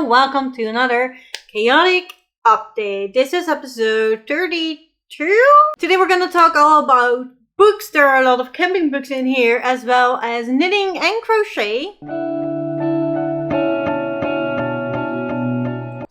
welcome to another chaotic update. This is episode 32. Today we're going to talk all about books. There are a lot of camping books in here, as well as knitting and crochet.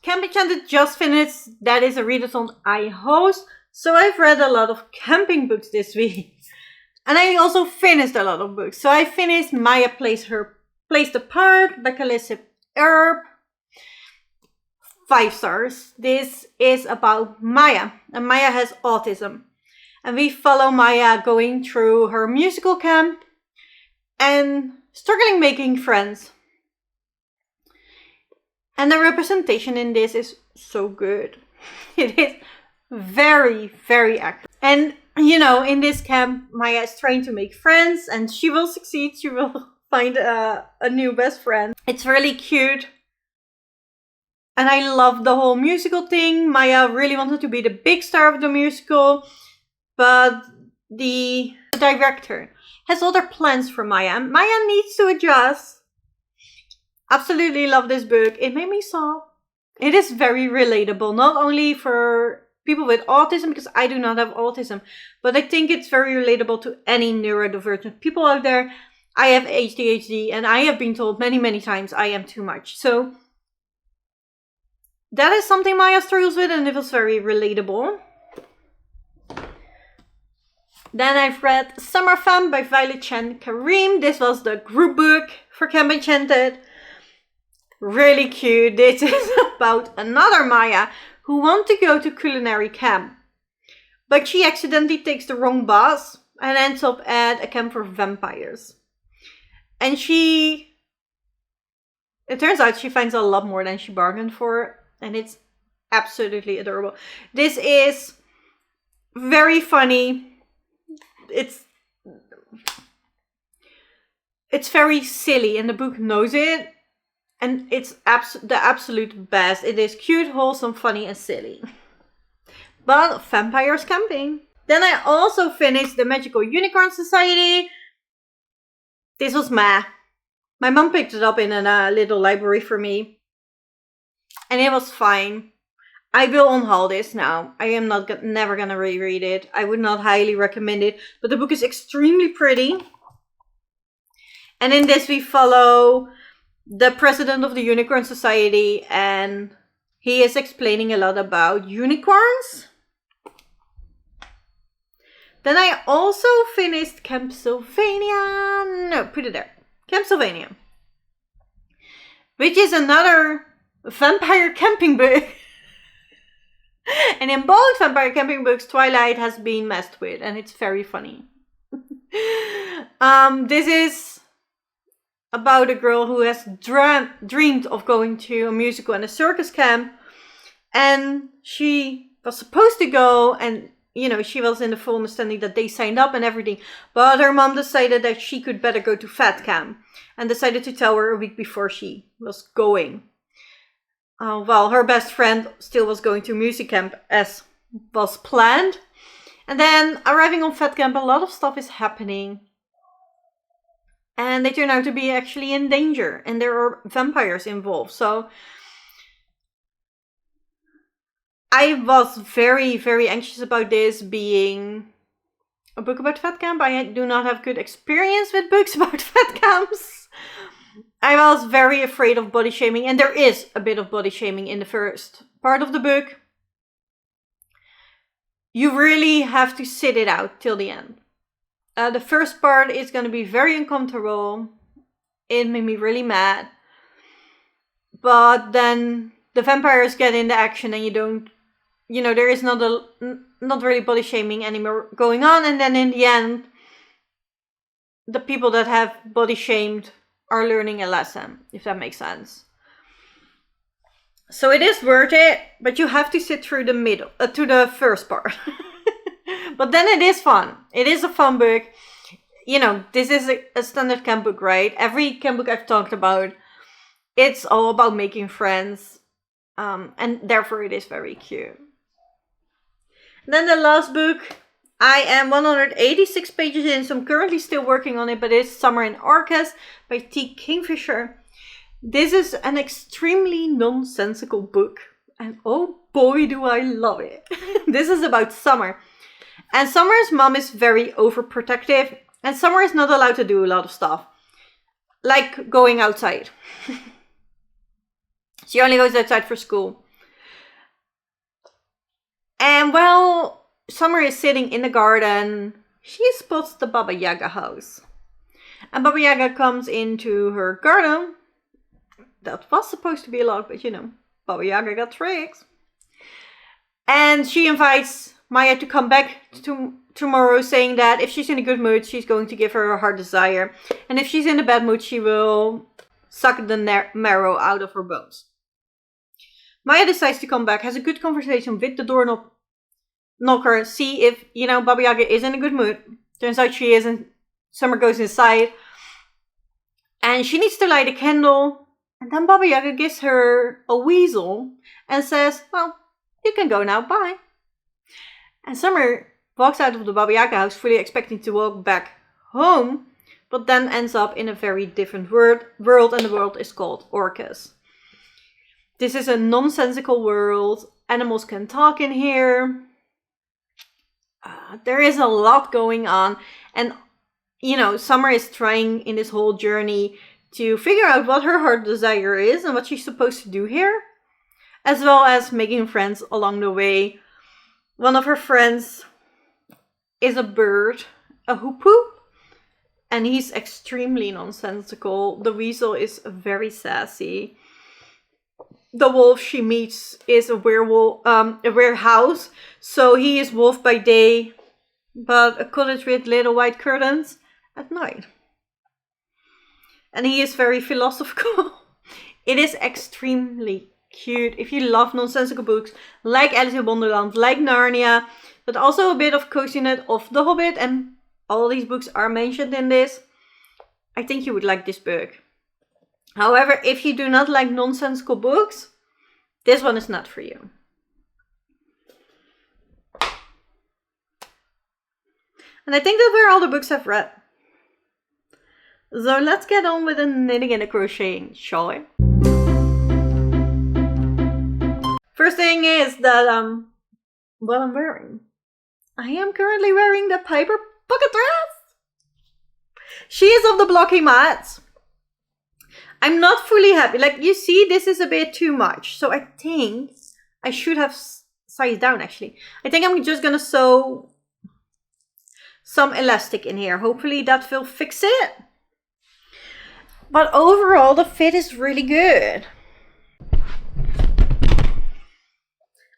Camp Enchanted just finished. That is a readathon I host. So I've read a lot of camping books this week. And I also finished a lot of books. So I finished Maya Placed Apart by Alyssa Herb. 5 stars. This is about Maya. And Maya has autism. And we follow Maya going through her musical camp and struggling making friends. And the representation in this is so good. It is very, very accurate. And, you know, in this camp, Maya is trying to make friends and she will succeed. She will find a new best friend. It's really cute. And I love the whole musical thing. Maya really wanted to be the big star of the musical. But the director has other plans for Maya. And Maya needs to adjust. Absolutely love this book. It made me sob. It is very relatable. Not only for people with autism, because I do not have autism. But I think it's very relatable to any neurodivergent people out there. I have ADHD and I have been told many, many times I am too much. So that is something Maya struggles with and it was very relatable. Then I've read Summervamp by Violet Chen Karim. This was the group book for Camp Enchanted. Really cute. This is about another Maya who wants to go to culinary camp. But she accidentally takes the wrong bus and ends up at a camp for vampires. And it turns out she finds a lot more than she bargained for. And it's absolutely adorable. This is very funny. It's very silly and the book knows it. And it's the absolute best. It is cute, wholesome, funny and silly. But vampires camping. Then I also finished The Magical Unicorn Society. This was meh. My mom picked it up in a little library for me. And it was fine. I will unhaul this now. I am never gonna reread it. I would not highly recommend it. But the book is extremely pretty. And in this we follow the president of the Unicorn Society. And he is explaining a lot about unicorns. Then I also finished Camp Sylvania. No, put it there. Camp Sylvania. Which is another vampire camping book. And in both vampire camping books, Twilight has been messed with. And it's very funny. This is about a girl who has dreamed of going to a musical and a circus camp. And she was supposed to go and, you know, she was in the full understanding that they signed up and everything. But her mom decided that she could better go to Fat Camp. And decided to tell her a week before she was going. While her best friend still was going to music camp as was planned. And then arriving on Fat Camp, a lot of stuff is happening. And they turn out to be actually in danger. And there are vampires involved. So I was very, very anxious about this being a book about Fat Camp. I do not have good experience with books about Fat Camps. I was very afraid of body shaming. And there is a bit of body shaming in the first part of the book. You really have to sit it out till the end. The first part is going to be very uncomfortable. It made me really mad. But then the vampires get into action and there is not really body shaming anymore going on. And then in the end, the people that have body shamed are learning a lesson, if that makes sense. So it is worth it, but you have to sit through to the first part. But then it is fun. It is a fun book. You know, this is a standard camp book, right? Every camp book I've talked about, it's all about making friends. And therefore it is very cute. Then the last book, I am 186 pages in, so I'm currently still working on it, but it's Summer in Orcus by Kingfisher. This is an extremely nonsensical book. And oh boy, do I love it. This is about Summer. And Summer's mom is very overprotective. And Summer is not allowed to do a lot of stuff. Like going outside. She only goes outside for school. And while Summer is sitting in the garden, she spots the Baba Yaga house. And Baba Yaga comes into her garden. That was supposed to be locked, but you know, Baba Yaga got tricks. And she invites Maya to come back tomorrow, saying that if she's in a good mood, she's going to give her a heart desire. And if she's in a bad mood, she will suck the marrow out of her bones. Maya decides to come back, has a good conversation with the door knocker, see if, you know, Baba Yaga is in a good mood. Turns out she isn't. Summer goes inside. And she needs to light a candle. And then Baba Yaga gives her a weasel and says, well, you can go now, bye. And Summer walks out of the Baba Yaga house fully expecting to walk back home, but then ends up in a very different world, and the world is called Orcus. This is a nonsensical world. Animals can talk in here. There is a lot going on. And, you know, Summer is trying in this whole journey to figure out what her heart desire is and what she's supposed to do here, as well as making friends along the way. One of her friends is a bird, a hoopoe, and he's extremely nonsensical. The weasel is very sassy. The wolf she meets is a werewolf, a warehouse, so he is wolf by day, but a cottage with little white curtains at night. And he is very philosophical. It is extremely cute. If you love nonsensical books like Alice in Wonderland, like Narnia, but also a bit of coziness of The Hobbit, and all these books are mentioned in this, I think you would like this book. However, if you do not like nonsensical books, this one is not for you. And I think that were all the books I've read. So let's get on with the knitting and the crocheting, shall we? First thing is that what I'm wearing. I am currently wearing the Piper pocket dress. She is of the blocky mats. I'm not fully happy. Like, you see, this is a bit too much. So I think I should have sized down, actually. I think I'm just gonna sew some elastic in here. Hopefully that will fix it. But overall, the fit is really good.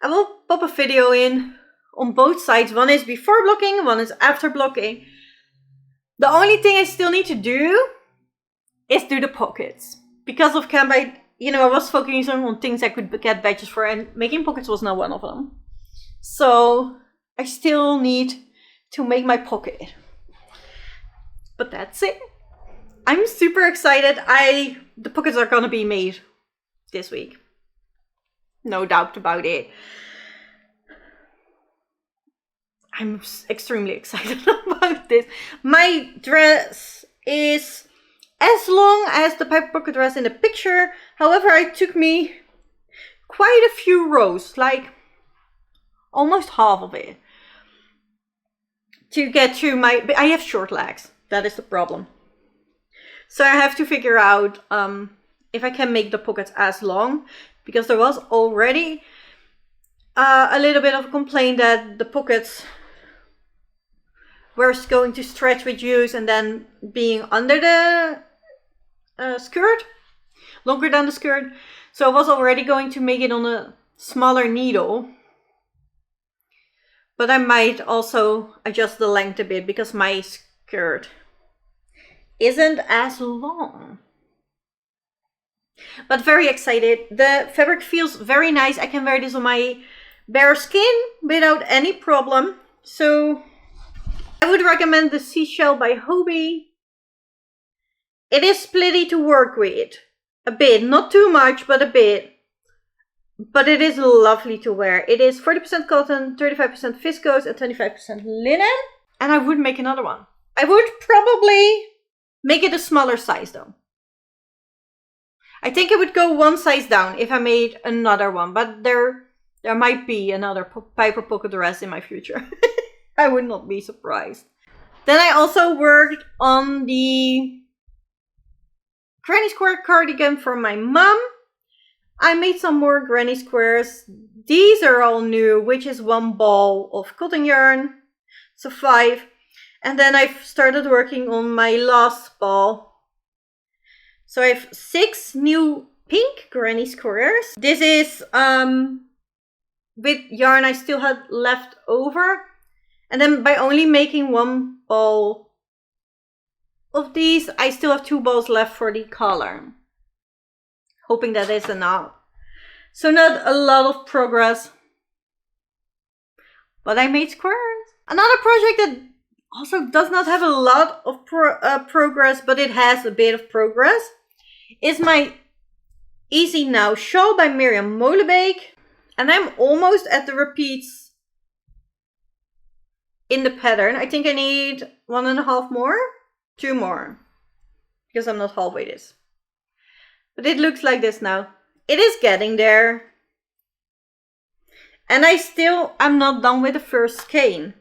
I will pop a video in on both sides. One is before blocking, one is after blocking. The only thing I still need to do is do the pockets. Because of camp, I was focusing on things I could get badges for, and making pockets was not one of them. So I still need to make my pocket. But that's it. I'm super excited. The pockets are gonna be made this week. No doubt about it. I'm extremely excited about this. My dress is as long as the Piper pocket dress in the picture. However, it took me quite a few rows, like almost half of it, to get to I have short legs. That is the problem. So I have to figure out if I can make the pockets as long, because there was already a little bit of a complaint that the pockets were going to stretch with use and then being under the skirt, longer than the skirt. So I was already going to make it on a smaller needle. But I might also adjust the length a bit because my skirt isn't as long. But very excited. The fabric feels very nice. I can wear this on my bare skin without any problem. So I would recommend the Seashell by Hobie. It is splitty to work with. A bit. Not too much, but a bit. But it is lovely to wear. It is 40% cotton, 35% viscose, and 25% linen. And I would make another one. I would probably make it a smaller size though. I think it would go one size down if I made another one, but there might be another Piper pocket dress in my future. I would not be surprised. Then I also worked on the granny square cardigan for my mum. I made some more granny squares. These are all new, which is 1 ball of cotton yarn. So 5. And then I've started working on my last ball. So I have 6 new pink granny squares. This is with yarn I still had left over. And then by only making 1 ball of these, I still have 2 balls left for the collar. Hoping that is enough. So not a lot of progress. But I made squares. Another project that also does not have a lot of progress, but it has a bit of progress, is my Easy Now shawl by Miriam Molenbeek. And I'm almost at the repeats in the pattern. I think I need 1.5 more, 2 more, because I'm not halfway this. But it looks like this now. It is getting there. And I'm not done with the first skein.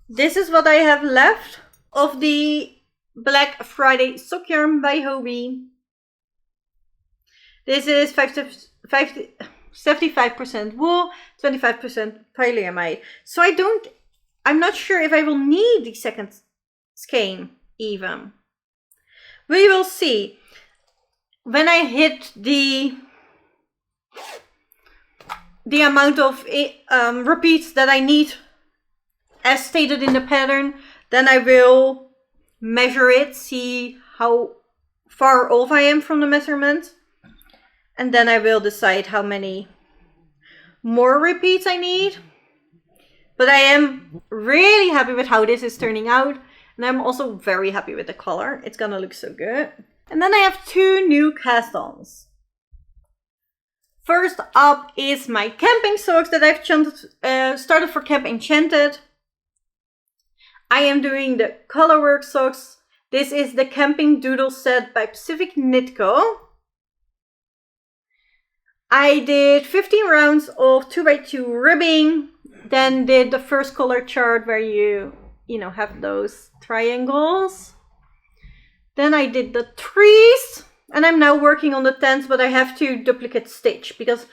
This is what I have left of the Black Friday sock yarn by Hobie. This is 75% wool, 25% polyamide. So I'm not sure if I will need the second skein even. We will see. When I hit the amount of repeats that I need as stated in the pattern, then I will measure it, see how far off I am from the measurement, and then I will decide how many more repeats I need. But I am really happy with how this is turning out, and I'm also very happy with the color. It's gonna look so good. And then I have 2 new cast-ons. First up is my camping socks that I've started for Camp Enchanted. I am doing the colorwork socks. This is the Camping Doodle set by Pacific Knit Co. I did 15 rounds of 2x2 ribbing, then did the first color chart where you have those triangles. Then I did the trees, and I'm now working on the tents, but I have to duplicate stitch because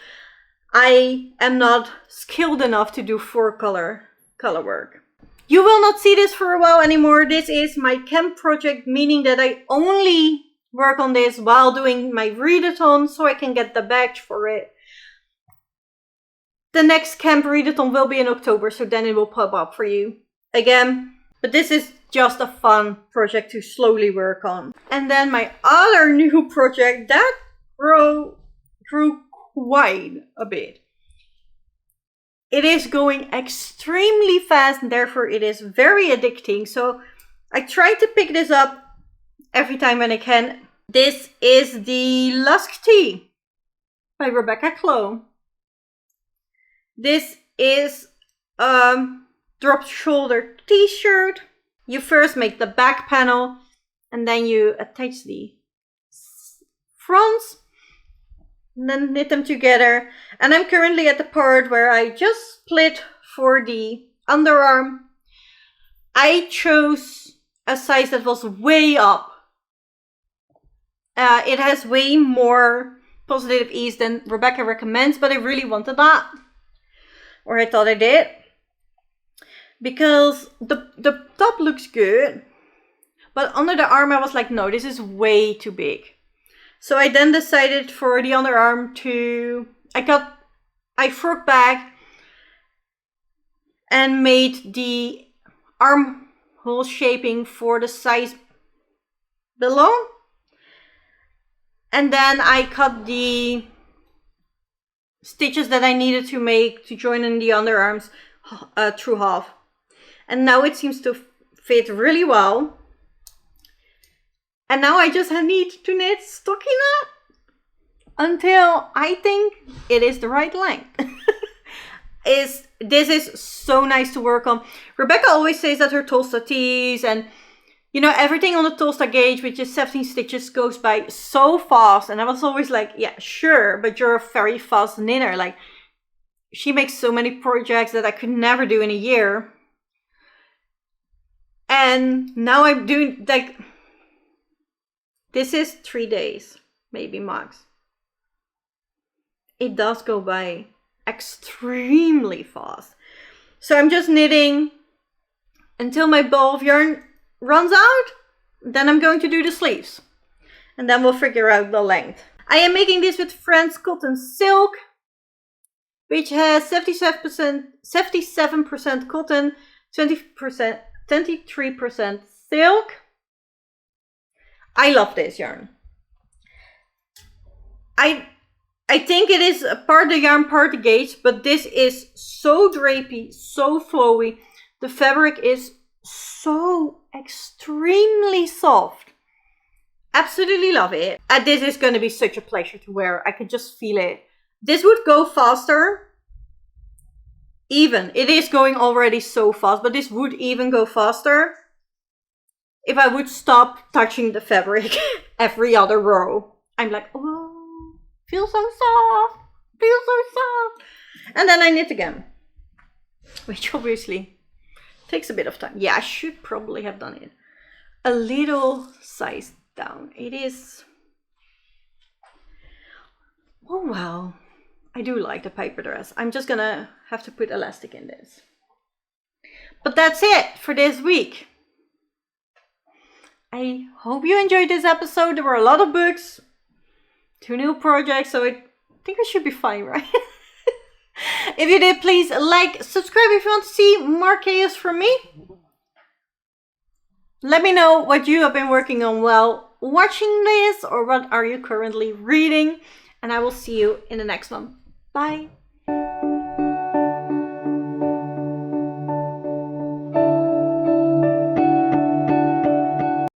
I am not skilled enough to do 4 color work. You will not see this for a while anymore. This is my camp project, meaning that I only work on this while doing my readathon so I can get the badge for it. The next camp readathon will be in October, so then it will pop up for you again. But this is just a fun project to slowly work on. And then my other new project that grew quite a bit. It is going extremely fast and therefore it is very addicting. So I try to pick this up every time when I can. This is the Lusk Tee by Rebecca Clow. This is drop shoulder t-shirt. You first make the back panel and then you attach the fronts and then knit them together. And I'm currently at the part where I just split for the underarm. I chose a size that was way up. It has way more positive ease than Rebecca recommends, but I really wanted that. Or I thought I did. Because the top looks good, but under the arm I was like, no, this is way too big. So I then decided for the underarm I forked back and made the armhole shaping for the size below. And then I cut the stitches that I needed to join in the underarms through half. And now it seems to fit really well. And now I just need to knit stockinette until I think it is the right length. This is so nice to work on. Rebecca always says that her Tulsa tees and you know, everything on the Tolsta gauge, which is 17 stitches, goes by so fast. And I was always like, yeah, sure, but you're a very fast knitter. Like, she makes so many projects that I could never do in a year. And now I'm doing, like, this is 3 days, maybe max. It does go by extremely fast. So I'm just knitting until my ball of yarn runs out. Then I'm going to do the sleeves. And then we'll figure out the length. I am making this with France Cotton Silk, which has 77% cotton, 23% silk. I love this yarn. I think it is a part the yarn, part the gauge, but this is so drapey, so flowy. The fabric is so extremely soft. Absolutely love it. And this is going to be such a pleasure to wear. I can just feel it. This would go faster. Even. It is going already so fast, but this would even go faster if I would stop touching the fabric every other row. I'm like, oh. Feels so soft, feels so soft. And then I knit again, which obviously takes a bit of time. Yeah, I should probably have done it a little size down. It is, oh wow. I do like the paper dress. I'm just gonna have to put elastic in this. But that's it for this week. I hope you enjoyed this episode. There were a lot of books. 2 new projects, so I think we should be fine, right? If you did, please like, subscribe if you want to see more chaos from me. Let me know what you have been working on while watching this, or what are you currently reading, and I will see you in the next one. Bye!